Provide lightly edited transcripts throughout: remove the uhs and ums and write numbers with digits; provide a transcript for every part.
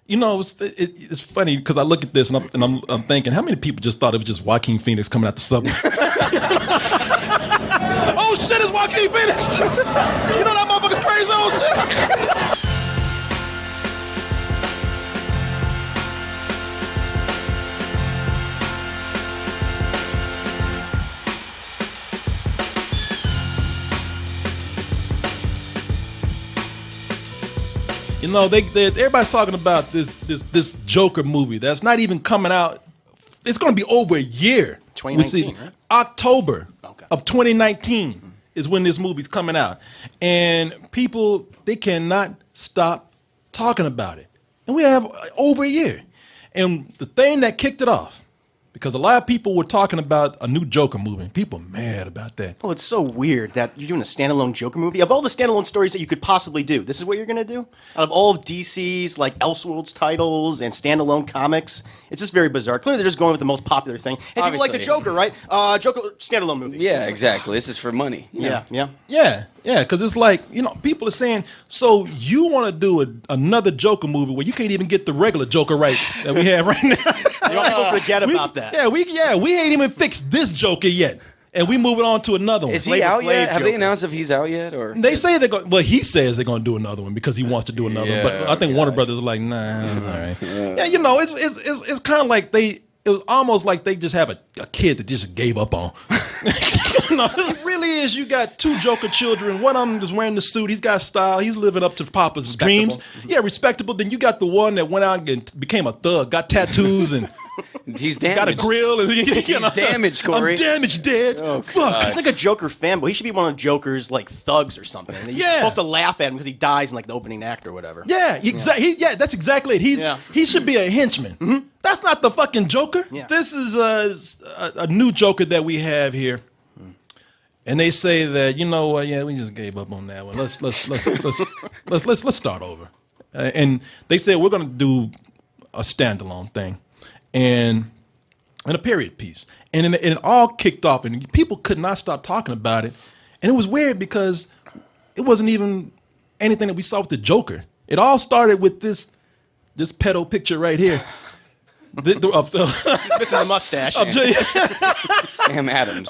You know, it's funny because I look at this and I'm thinking, how many people just thought it was just Joaquin Phoenix coming out the subway? Oh shit, it's Joaquin Phoenix! You know that motherfucker's crazy. Oh shit! You know, everybody's talking about this Joker movie that's not even coming out. It's going to be over a year. 2019, right? October of 2019 is when this movie's coming out. And people, they cannot stop talking about it. And we have over a year. And the thing that kicked it off, because a lot of people were talking about a new Joker movie. People are mad about that. Well, it's so weird that you're doing a standalone Joker movie. Of all the standalone stories that you could possibly do, this is what you're going to do? Out of all of DC's like Elseworlds titles and standalone comics, it's just very bizarre. Clearly, they're just going with the most popular thing. Hey, people like the Joker, right? Joker standalone movie. Yeah, exactly. This is for money. Yeah. Because it's like, you know, people are saying, so you want to do another Joker movie where you can't even get the regular Joker right that we have right now. You know, people forget about that. We ain't even fixed this Joker yet, and we moving on to another one. Is he out yet? Have they announced if he's out yet? Or they say they're going. Well, he says they're going to do another one because he wants to do another one. But I think Warner Brothers is like, nah, it's all right. Yeah, you know, it's kind of like it was almost like they just have a kid that just gave up on. No, it really is. You got two Joker children. One of them is wearing the suit. He's got style. He's living up to Papa's dreams. Yeah, respectable. Then you got the one that went out and became a thug, got tattoos and he's damaged. Got a grill. And, he's damaged, Corey. I'm damaged, Dad. Oh, fuck. He's like a Joker fanboy. He should be one of Joker's like thugs or something. You're supposed to laugh at him because he dies in like the opening act or whatever. Yeah, exactly. Yeah, that's exactly it. He should be a henchman. Mm-hmm. That's not the fucking Joker. Yeah. This is a new Joker that we have here. And they say that, you know, we just gave up on that one. Let's start over. And they said we're going to do a standalone thing, and a period piece. And it all kicked off, and people could not stop talking about it. And it was weird because it wasn't even anything that we saw with the Joker. It all started with this pedo picture right here. He's missing a mustache. Sam Adams.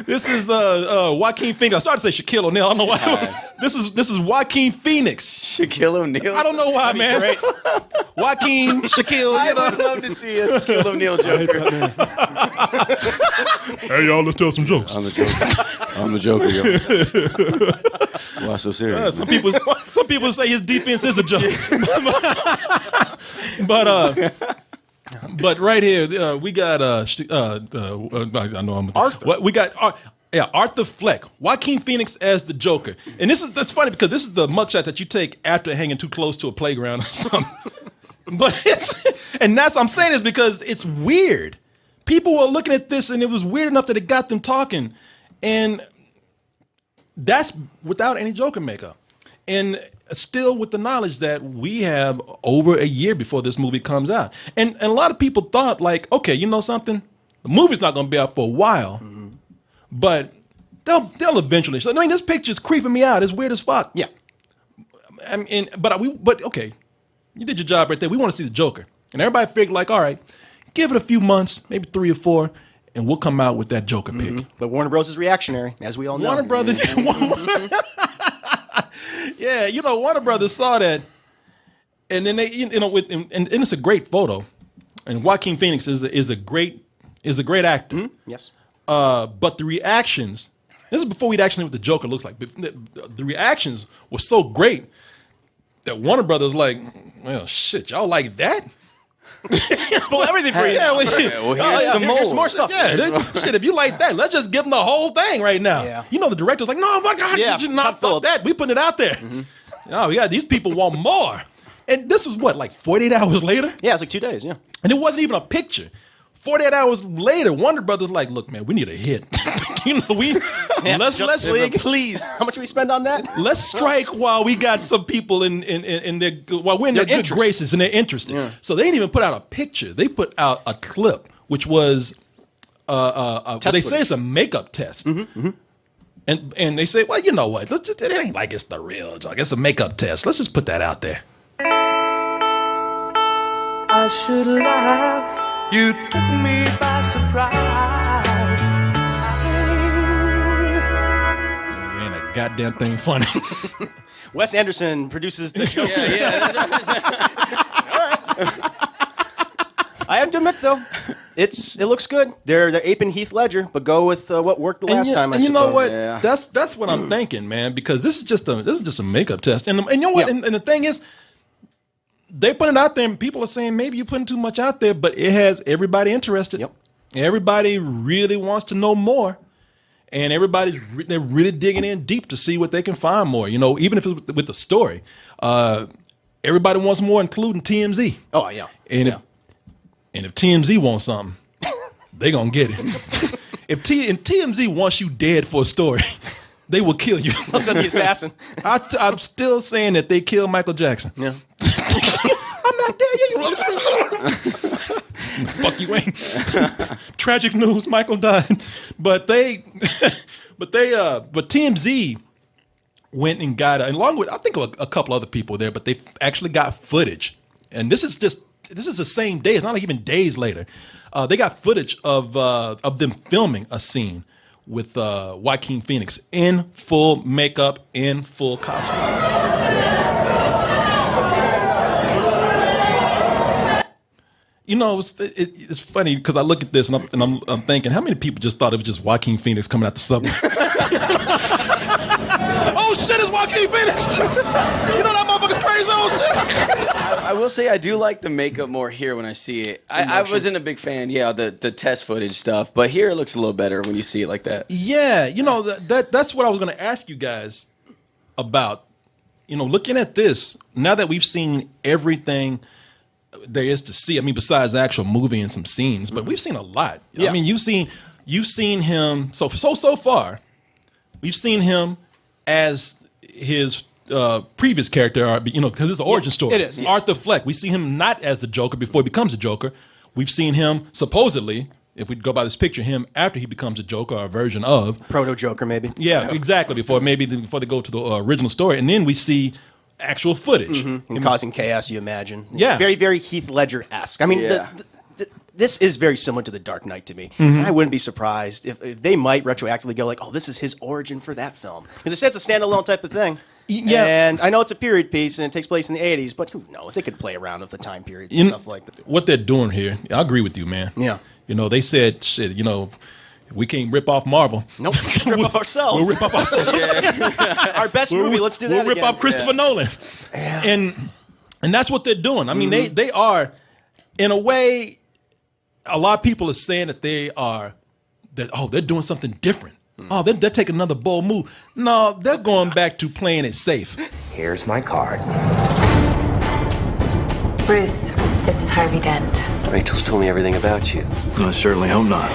This is Joaquin Phoenix. I started to say Shaquille O'Neal. I don't know why. This is Joaquin Phoenix. Shaquille O'Neal. I don't know why, man. Great. Joaquin, Shaquille. I would love to see a Shaquille O'Neal Joker. Hey, y'all, let's tell some jokes. I'm the Joker, yo. Why so serious? Some people say his defense is a joke. But right here, we got I know I'm Arthur. We got Arthur Fleck, Joaquin Phoenix as the Joker, and that's funny because this is the mugshot that you take after hanging too close to a playground or something. But I'm saying this because it's weird. People were looking at this and it was weird enough that it got them talking, and that's without any Joker makeup. And still with the knowledge that we have over a year before this movie comes out. And a lot of people thought like, okay, you know something? The movie's not going to be out for a while, but they'll eventually. I mean, this picture's creeping me out. It's weird as fuck. Yeah. I mean, but okay, you did your job right there. We want to see the Joker. And everybody figured like, all right, give it a few months, maybe 3 or 4, and we'll come out with that Joker pick. But Warner Bros. Is reactionary, as we all know. Warner Brothers. Yeah, you know, Warner Brothers saw that, and then they, you know, and it's a great photo, and Joaquin Phoenix is a great actor. Mm-hmm. Yes. But the reactions, this is before we'd actually know what the Joker looks like. But the reactions were so great that Warner Brothers like, well, shit, y'all like that? Spoil everything for you. Yeah, here's more stuff. Yeah, shit, if you like that, let's just give them the whole thing right now. Yeah. You know, the director's like, no, my God, you should not fuck that. We putting it out there. No, yeah, these people want more. And this was what, like 48 hours later? Yeah, it's like 2 days, yeah. And it wasn't even a picture. 48 hours later, Warner Brothers like, look, man, we need a hit. You know, let's please. How much do we spend on that? Let's strike while we got some people in their while we're in their good graces and they're interested. Yeah. So they didn't even put out a picture. They put out a clip, which was they say it's a makeup test. And they say, well, you know what? It ain't like it's the real Joker. It's a makeup test. Let's just put that out there. I should laugh. You took me by surprise. Ain't a goddamn thing funny. Wes Anderson produces the Joker. I have to admit, though, it looks good. They're aping Heath Ledger, but go with what worked the last time. I you know suppose. what? Yeah. That's what I'm thinking, man. Because this is just a makeup test, and you know what? Yeah. And the thing is, they put it out there, and people are saying maybe you're putting too much out there, but it has everybody interested. Yep. Everybody really wants to know more, and they're really digging in deep to see what they can find more. You know, even if it's with the story, everybody wants more, including TMZ. Oh yeah. And if TMZ wants something, they gonna get it. If TMZ wants you dead for a story, they will kill you. They'll send the assassin. I'm still saying that they killed Michael Jackson. Yeah. I'm not dead yet. Fuck you ain't. Tragic news, Michael died. But TMZ went and got, along with I think a couple other people there, but they actually got footage. And this is the same day. It's not like even days later. They got footage of them filming a scene with Joaquin Phoenix in full makeup, in full costume. You know, it's funny because I look at this and I'm thinking, how many people just thought it was just Joaquin Phoenix coming out the subway? Oh shit, it's Joaquin Phoenix! You know that motherfucker's crazy. Oh shit! I will say I do like the makeup more here when I see it. I wasn't a big fan, the test footage stuff, but here it looks a little better when you see it like that. Yeah, you know that's what I was going to ask you guys about. You know, looking at this now that we've seen everything there is to see. I mean, besides the actual movie and some scenes, but we've seen a lot. Yeah. I mean, you've seen him so far. We've seen him as his previous character, you know, because it's an origin story. it is, yeah. Arthur Fleck. We see him not as the Joker before he becomes a Joker. We've seen him supposedly, if we go by this picture, him after he becomes a Joker or a version of. Proto-Joker, maybe. Yeah, exactly. Before they go to the original story. And then we see actual footage. And causing chaos, you imagine. Yeah. Very, very Heath Ledger-esque. I mean, Yeah. this is very similar to The Dark Knight to me. I wouldn't be surprised if they might retroactively go like, oh, this is his origin for that film. Because it said it's a standalone type of thing. Yeah. And I know it's a period piece and it takes place in the 80s, but who knows? They could play around with the time periods and stuff like that. What they're doing here, I agree with you, man. Yeah. You know, they said, shit, you know, we can't rip off Marvel. Nope. Rip off ourselves. We'll rip off ourselves. Our best movie, let's do that We'll rip again. off Christopher Nolan. Yeah. And that's what they're doing. I mean, they are, in a way, a lot of people are saying that they're doing something different. Oh, they're taking another bold move. No, they're going back to playing it safe. Here's my card. Bruce, this is Harvey Dent. Rachel's told me everything about you. I certainly hope not.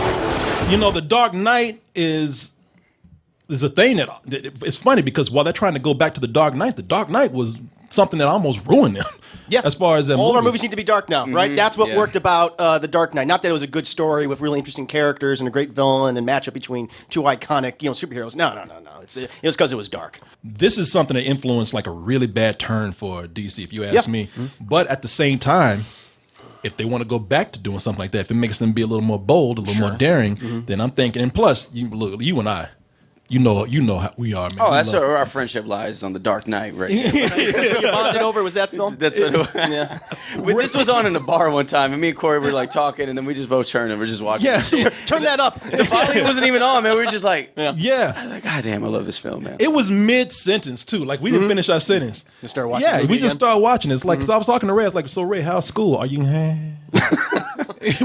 You know, The Dark Knight is a thing that it's funny because while they're trying to go back to The Dark Knight was something that almost ruined them. Yeah. As far as all of our movies need to be dark now, right? That's what yeah. worked about The Dark Knight. Not that it was a good story with really interesting characters and a great villain and matchup between two iconic, superheroes. No. It was because it was dark. This is something that influenced like a really bad turn for DC, if you ask me. But at the same time, if they want to go back to doing something like that, if it makes them be a little more bold, a little more daring, then I'm thinking. And plus, you and I, you know how we are, man. Oh, We that's love- where our friendship lies, on The Dark Knight, right? So you bonded over was that film? That's what it was. Yeah. This was on in the bar one time, and me and Corey were like talking, and then we just both turned and we're just watching. Yeah. the shit. Turn that up. The volume wasn't even on, man. We were just like, Yeah. like, God damn, I love this film, man. It was mid-sentence, too. Like, we didn't finish our sentence. Just start watching Yeah, the movie we just again? started watching it. It's like, so I was talking to Ray. I was like, so Ray, how's school? Are you...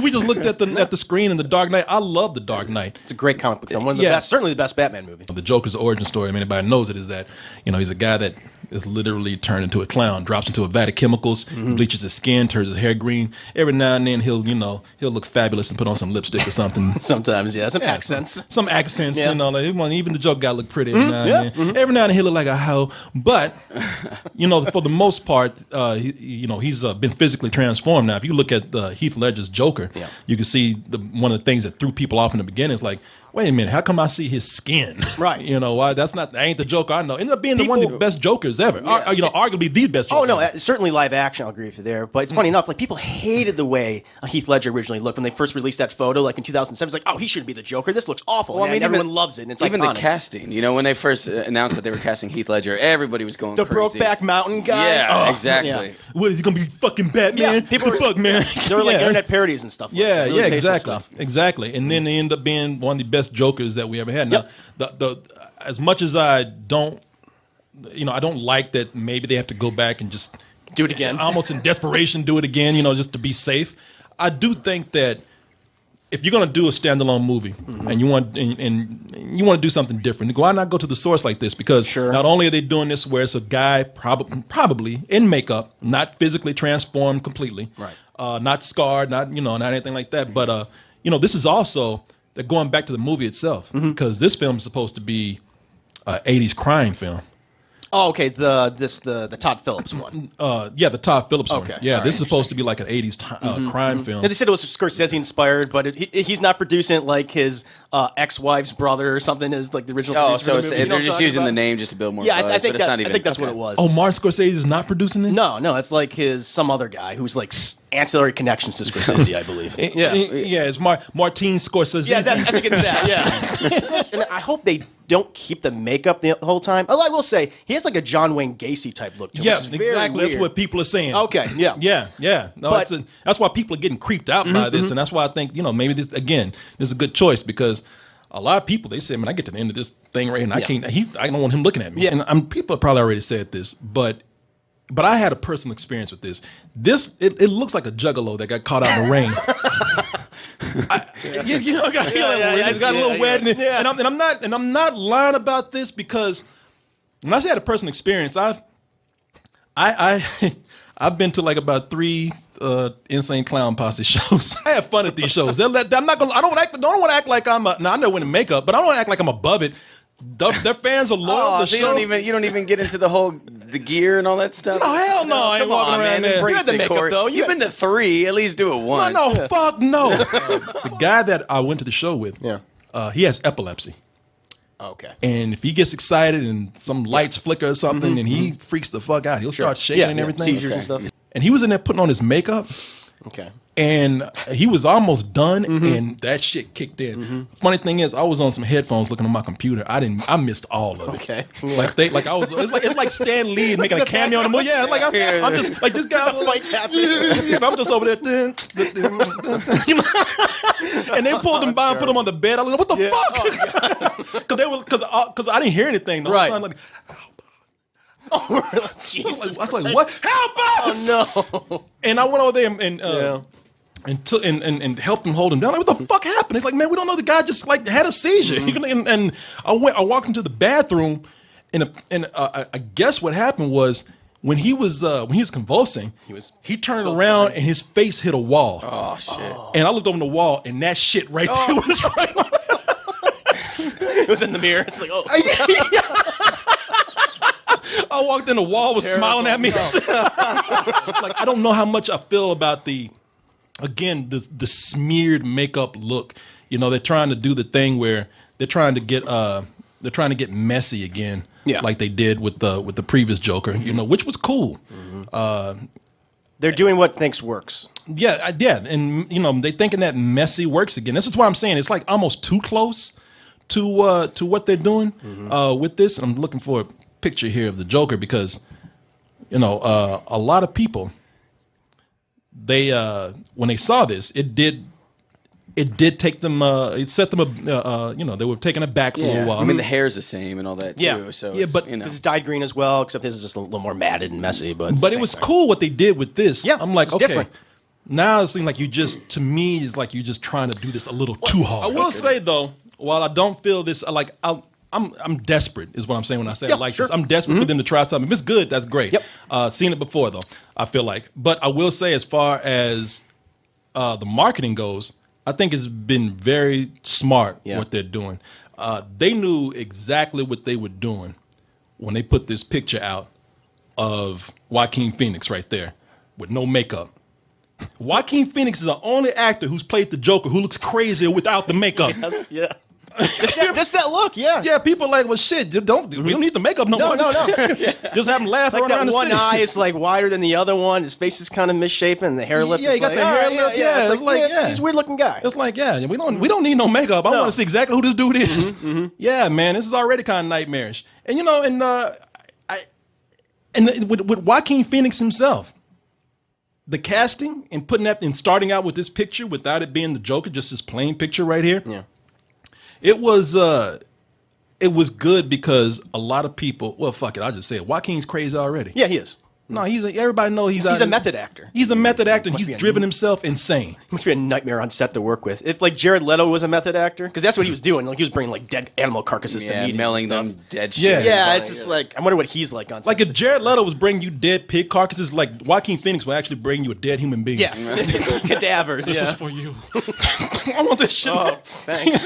We just looked at the screen in The Dark Knight. I love The Dark Knight. It's a great comic book film. One of the Yeah. best, certainly the best Batman movie. The Joker's origin story, I mean, anybody knows it, is that, he's a guy that is literally turned into a clown, drops into a vat of chemicals, bleaches his skin, turns his hair green. Every now and then he'll look fabulous and put on some lipstick or something. Sometimes, yeah. Some accents. Some accents, Yeah. like, even the Joker guy look pretty every now and then. Every now and then he'll look like a hoe. But, for the most part, he's been physically transformed. Now, if you look at Heath Ledger's Joker, you can see one of the things that threw people off in the beginning is like, wait a minute, how come I see his skin? Right. You know, why that ain't the Joker I know. Ended up being one of the best Jokers ever. You know, arguably the best Joker. Oh no, ever. certainly live action. I'll agree with you there. But it's funny enough, like people hated the way Heath Ledger originally looked when they first released that photo, like in 2007. It's like, oh, he shouldn't be the Joker. This looks awful. Well, I mean, everyone loves it. And it's even iconic. the casting. You know, when they first announced that they were casting Heath Ledger, everybody was going The crazy. Brokeback Mountain guy. Yeah, Oh, exactly. yeah. What is he gonna be, fucking Batman? Yeah, people the were- fuck, man. There were like Yeah. internet parodies and stuff. Like Yeah, that. Really yeah, tasteless exactly, stuff. exactly. And then they end up being one of the best Jokers that we ever had. Now, the as much as I don't, you know, I don't like that. Maybe they have to go back and just Do it again. almost in desperation, do it again. You know, just to be safe. I do think that if you're gonna do a standalone movie and you want and you want to do something different, why not go to the source like this? Because not only are they doing this where it's a guy probably in makeup, not physically transformed completely, right? Not scarred, not not anything like that. But this is also they're going back to the movie itself because this film is supposed to be an 80s crime film. Oh, okay. The Todd Phillips one. Yeah, the Todd Phillips one. Okay, Yeah, all this is right, supposed to be like an 80s crime film. Yeah, they said it was Scorsese inspired, but he's not producing it like his ex-wife's brother or something is like the original. Oh, producer so of the movie. You know they're what I'm just talking using the about? name just to build more Yeah, buzz, I think but it's not I even. think that's what okay. it was. Oh, Martin Scorsese is not producing it? No, it's like some other guy who's like ancillary connections to Scorsese, I believe. Yeah, Yeah, it's Martin Scorsese. yeah, I think it's that. Yeah, and I hope they don't keep the makeup the whole time. Although I will say he has like a John Wayne Gacy type look to him. Yeah, which is very exactly. That's weird. what people are saying. Okay, yeah. Yeah. No, But- that's why people are getting creeped out by this, and that's why I think maybe this is a good choice because a lot of people they say, man, I get to the end of this thing right here, and I can't. I don't want him looking at me. Yeah. And people have probably already said this, but I had a personal experience with this. It looks like a juggalo that got caught out in the rain. It's got a little wet, and I'm not lying about this because when I say I had a personal experience, I've been to like about 3 Insane Clown Posse shows. I have fun at these shows. I don't want to act like I'm. Now I know when to makeup, but I don't want to act like I'm above it. Their fans are loyal. Oh, so you don't even get into the gear and all that stuff. No, hell no. I ain't Come walking on, around man. there. Embrace You had the it, makeup, Corey. though. You've been to 3. At least do it once. No, fuck no. The guy that I went to the show with, he has epilepsy. Okay. And if he gets excited and some lights flicker or something, and he freaks the fuck out, he'll start shaking and everything. Seizures and stuff. And he was in there putting on his makeup, Okay. and he was almost done, and that shit kicked in. Funny thing is, I was on some headphones looking on my computer. I missed all of it. Okay. It's like Stan Lee making a cameo in the movie. Yeah, it's like I'm just like this guy. Fight's happening. I'm just over there. And they pulled him by and put him on the bed. I was like, what the fuck? Because I didn't hear anything. The whole Right. time, like, Jesus. I was like, what? Help us! No. And I went over there and helped him hold him down. Like, what the fuck happened? It's like, man, we don't know. The guy just like had a seizure. And I walked into the bathroom, and I guess what happened was when he was convulsing, he turned around and his face hit a wall. Oh shit! And I looked over the wall, and that shit right there was right. It was in the mirror. It's like, oh. I walked in, the wall was smiling at me. Like, I don't know how much I feel about the smeared makeup look. They're trying to do the thing where they're trying to get messy again, like they did with the previous Joker, which was cool. They're doing what thinks works. Yeah, and they thinking that messy works again. This is what I'm saying. It's like almost too close to what they're doing with this. And I'm looking for a picture here of the Joker because a lot of people they when they saw this, it did take them it set them they were taken aback for a little while. I mean the hair's the same and all that too. Yeah. So Yeah, but This is dyed green as well, except this is just a little more matted and messy. But it was cool what they did with this. Yeah, I'm like, it's okay. different. Now it seems like to me, it's like you're just trying to do this a little too hard. I will say though, while I don't feel this, I'm desperate is what I'm saying when I say I like this. I'm desperate for them to try something. If it's good, that's great. Yep. Seen it before though, I feel like. But I will say as far as the marketing goes, I think it's been very smart what they're doing. They knew exactly what they were doing when they put this picture out of Joaquin Phoenix right there with no makeup. Joaquin Phoenix is the only actor who's played the Joker who looks crazier without the makeup. Yeah. Just that look, yeah. Yeah, people like, well, shit, we don't need the makeup no more. No. Just have him laugh Like around that the one city. eye is like wider than the other one. His face is kind of misshapen. And the hair lip. Yeah, is he got like, the hair all right, lip, yeah, it's like, yeah. he's a weird looking guy. It's like, yeah, we don't need no makeup. I want to see exactly who this dude is. Yeah, man, this is already kind of nightmarish. And with Joaquin Phoenix himself, the casting and putting that and starting out with this picture without it being the Joker, just this plain picture right here. Yeah. It was good because a lot of people. Well, fuck it, I'll just say it. Joaquin's crazy already. Yeah, he is. No, everybody knows he's a method actor. He's a method actor. And Must he's be a- driven himself insane. Must be a nightmare on set to work with. If like Jared Leto was a method actor, because that's what he was doing. Like he was bringing like dead animal carcasses to meetings, mailing and stuff. them dead shit. Yeah. Yeah, it's just like I wonder what he's like on set. Like if Jared Leto was bringing you dead pig carcasses, like Joaquin Phoenix will actually bring you a dead human being. Yes, cadavers. This is for you. I want this shit. Oh, thanks.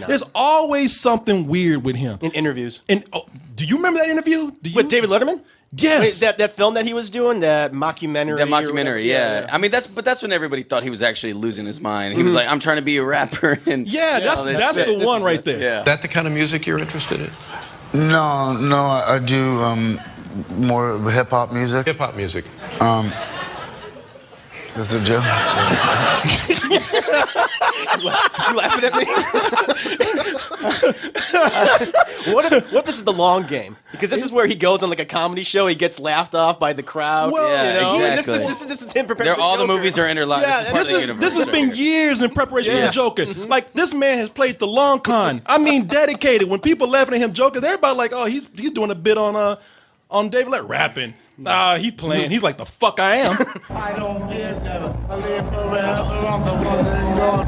There's always something weird with him. In interviews And do you remember that interview? with David Letterman. Yes. Wait, that film that he was doing, that mockumentary. That or whatever? mockumentary, yeah. I mean, that's when everybody thought he was actually losing his mind. He was like, "I'm trying to be a rapper," and Yeah, that's the one right there. Yeah. Is that the kind of music you're interested in? No, I do more hip hop music. Hip hop music. That's a joke. You laughing at me? What if this is the long game? Because this is where he goes on like a comedy show. He gets laughed off by the crowd. Well, Yeah, you know? exactly. This is him preparing. All the Joker. movies are interlocked. Yeah, this is part of the universe. This has been years in preparation for the Joker. Like this man has played the long con. I mean, dedicated. When people laughing at him Joker, they're about like, oh, he's doing a bit on David like rapping. Nah, he's playing. He's like the fuck I am. I don't give never. I live forever. I'm the one that God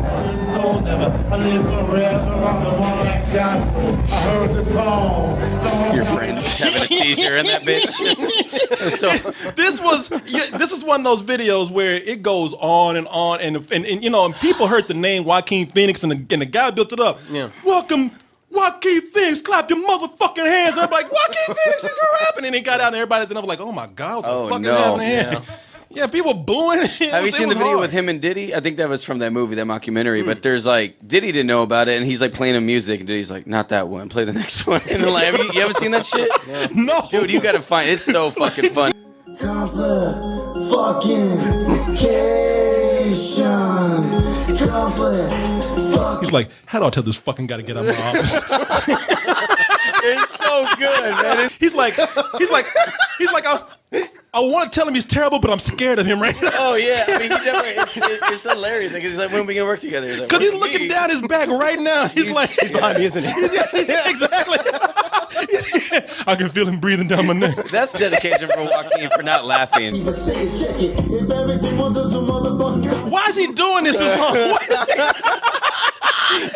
so never. I live forever. I'm the one that God. I heard the song. Your friends having a seizure in that bitch. So This was one of those videos where it goes on and and people heard the name Joaquin Phoenix and the guy built it up. Yeah. Welcome. Joaquin Phoenix, clap your motherfucking hands. And I'm like, Joaquin Phoenix is rapping. And he got out and everybody then I was like, oh my God, what the fuck is happening here? Yeah, people booing. have you seen the video with him and Diddy? I think that was from that movie, that mockumentary. But there's like, Diddy didn't know about it, and he's like playing him music, and Diddy's like, not that one, play the next one. And then like, you haven't seen that shit? No. Dude, you gotta find it. It's so fucking fun. Complex fucking complex fucking. He's like, how do I tell this fucking guy to get out of my office? It's so good, man. He's like, I want to tell him he's terrible, but I'm scared of him right now. Oh yeah, I mean, he definitely, it's hilarious. Like, he's like, when are we gonna work together? He's like, Because he's looking down his back right now. He's like, He's behind me, isn't he? yeah, exactly. I can feel him breathing down my neck. That's dedication for Joaquin for not laughing. But say it, check it. If everything was just a motherfucker. Why is he doing this as long? Why is he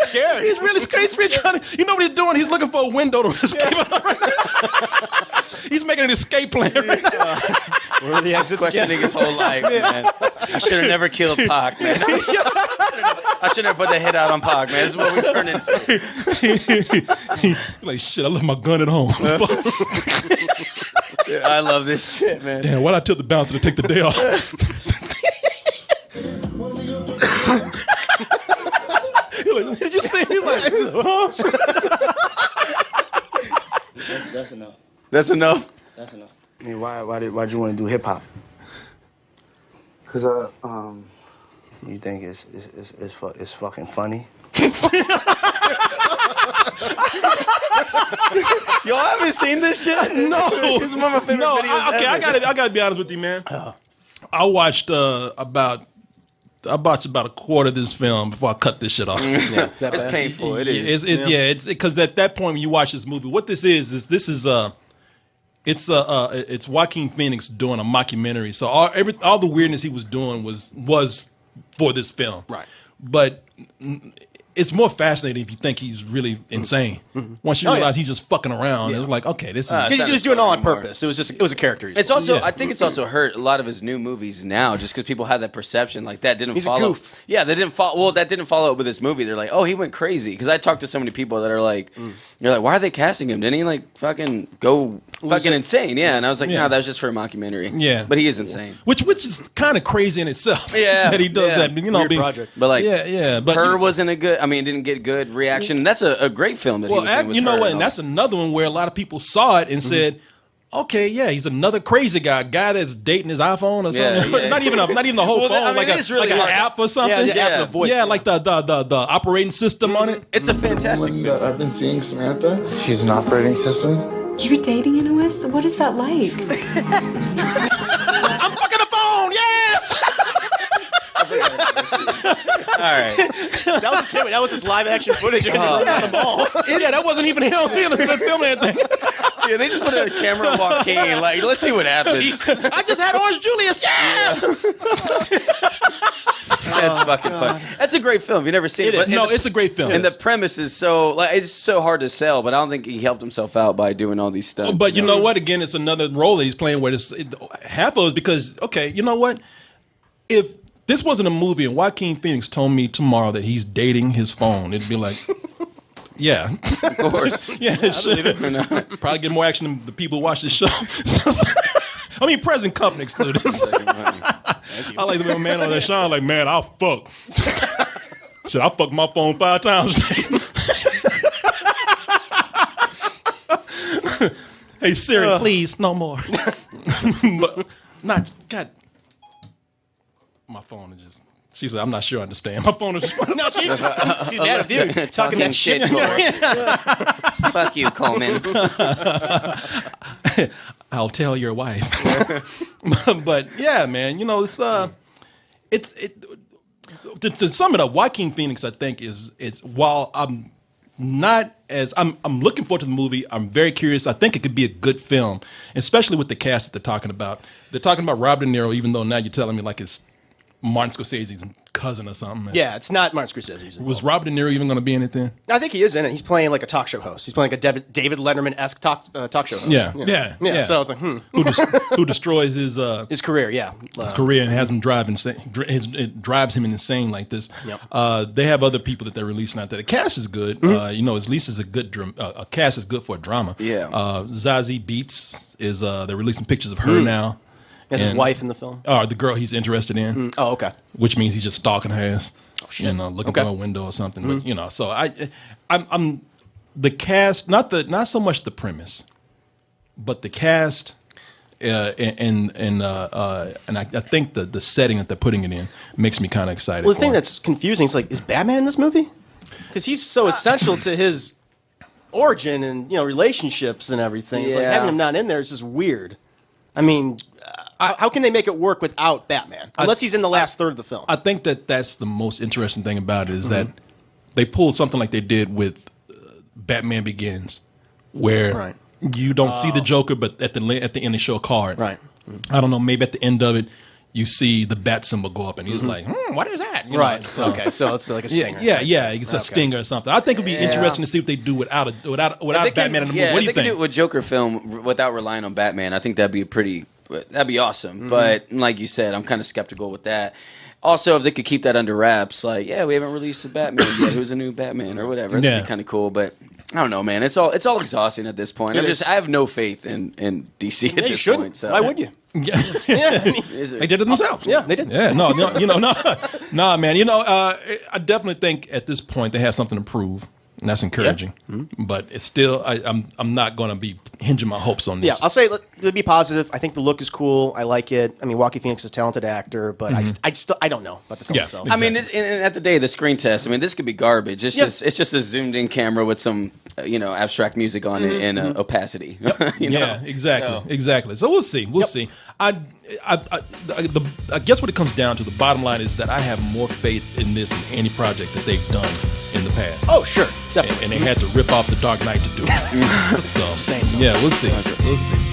Scared. He's really scared. He's really trying to. You know what he's doing? He's looking for a window to escape. He's making an escape plan right now. Where are the exits Questioning again? his whole life, man. I should have never killed Pac, man. I should have put the hit out on Pac, man. This is what we turned into. Like, shit, I left my gun at home. Yeah, I love this shit, man. Damn, why'd I tell the bouncer to take the day off? You're like, did you see? He's like, That's enough. That's enough. That's enough. I mean, why'd you want to do hip hop? Cause You think it's fucking funny? Y'all haven't seen this shit? no. This is one of my favorite videos Okay, ever. I gotta be honest with you, man. I watched about a quarter of this film before I cut this shit off. It's painful. It is. It's because at that point when you watch this movie, what this is it's Joaquin Phoenix doing a mockumentary. So all the weirdness he was doing was for this film, Right. But it's more fascinating if you think he's really insane. Once you realize he's just fucking around, it's like, okay, this is. He was doing it all on purpose. It was a character. It's also, Yeah. I think it's also hurt a lot of his new movies now, just because people have that perception, like that didn't He's a follow. goof. Yeah, they didn't follow. Well, that didn't follow up with this movie. They're like, oh, he went crazy. Because I talked to so many people that are like, they're like, why are they casting him? Didn't he like fucking go fucking insane? Yeah, and I was like, Yeah. no, that was just for a mockumentary. Yeah. but he is insane. Which is kind of crazy in itself. Yeah, that he does yeah. that. You know, Weird project. But like, yeah, but Her wasn't a good. I mean, didn't get good reaction. That's a great film. That Well, he was in with you know her what? and And all that's another one where a lot of people saw it and said, "Okay, yeah, he's another crazy guy that's dating his iPhone or something. Yeah. not even the whole phone, I mean, like it is really an hard. app or something. Yeah, the app and the voice. Yeah, like the operating system on it. It's a fantastic film. I've been seeing Samantha. She's an operating system. You're dating Inoue? What is that like? I'm fucking the phone. Yes. All right. That was his live action footage. On the ball. Yeah, that wasn't even him. He didn't film anything. Yeah, they just put a camera on Joaquin. Like, let's see what happens. I just had Orange Julius. Yeah. That's fucking fun. That's a great film. You've never seen it. It is. No, it's a great film. And the premise is so it's so hard to sell. But I don't think he helped himself out by doing all these stunts. But you know what? Again, it's another role that he's playing where half of it is because, okay, you know what? If this wasn't a movie and Joaquin Phoenix told me tomorrow that he's dating his phone, it'd be like, yeah. Of course. Yeah, it should. Probably get more action than the people who watch this show. I mean, present company excluded. I like the little man on that show. I'm like, man, I'll fuck. Shit, I fucked my phone 5 times. Hey Siri, please, no more. But not God. My phone is just. She said, "I'm not sure I understand." My phone is just. No, she's mad at you. Talking that shit. Fuck you, Coleman. I'll tell your wife. But yeah, man, you know, to sum it up, Joaquin Phoenix, I think it's while I'm not as I'm looking forward to the movie. I'm very curious. I think it could be a good film, especially with the cast that they're talking about. They're talking about Robert De Niro, even though now you're telling me like it's Martin Scorsese's cousin or something. Yeah, it's not Martin Scorsese. Was Robert De Niro even going to be in it then? I think he is in it. He's playing like a talk show host. He's playing like a David Letterman-esque talk show host. Yeah. So it's like, who destroys his career? Yeah, his career and has him drive insane. It drives him insane like this. Yep. They have other people that they're releasing out there. The cast is good. You know, at least it's a good a cast is good for a drama. Yeah. Zazie Beetz is they're releasing pictures of her now. Has his wife in the film? The girl he's interested in. Oh, okay. Which means he's just stalking her ass. Oh shit. You know, looking through a window or something. But you know, so I'm the cast, not so much the premise, but the cast, and I think the setting that they're putting it in makes me kind of excited. Well, the thing that's confusing is like, is Batman in this movie? Because he's so essential to his origin and relationships and everything. It's like having him not in there is just weird. I mean, how can they make it work without Batman? Unless he's in the last third of the film. I think that's the most interesting thing about it is that they pulled something like they did with Batman Begins, where you don't see the Joker, but at the end they show a card. Right. I don't know. Maybe at the end of it, you see the bat symbol go up, and he's like, "What is that?" You know, So, okay, so it's like a stinger. Yeah, it's a stinger or something. I think it'd be interesting to see what they do without Batman in the movie. What do you think? They could do it with Joker film without relying on Batman. I think that'd be awesome. But like you said, I'm kind of skeptical with that. Also, if they could keep that under wraps, like, we haven't released a Batman yet. Who's a new Batman or whatever? That'd be kind of cool. But I don't know, man. It's all exhausting at this point. I have no faith in DC at this point. So why would you? Yeah. They did it themselves. Yeah, they did. Yeah, no, man. I definitely think at this point they have something to prove, and that's encouraging. But it's still, I'm not going to be hinging my hopes on this. Yeah, I'll say to be positive. I think the look is cool. I like it. I mean, Joaquin Phoenix is a talented actor, but I don't know about the film itself. Exactly. I mean, and at the day of the screen test, I mean, this could be garbage. It's just a zoomed in camera with some abstract music on it and opacity. Exactly. So we'll see. We'll see. I guess what it comes down to, the bottom line is that I have more faith in this than any project that they've done in the past. Oh, sure, definitely. And they had to rip off The Dark Knight to do it. So, we'll see. We'll see.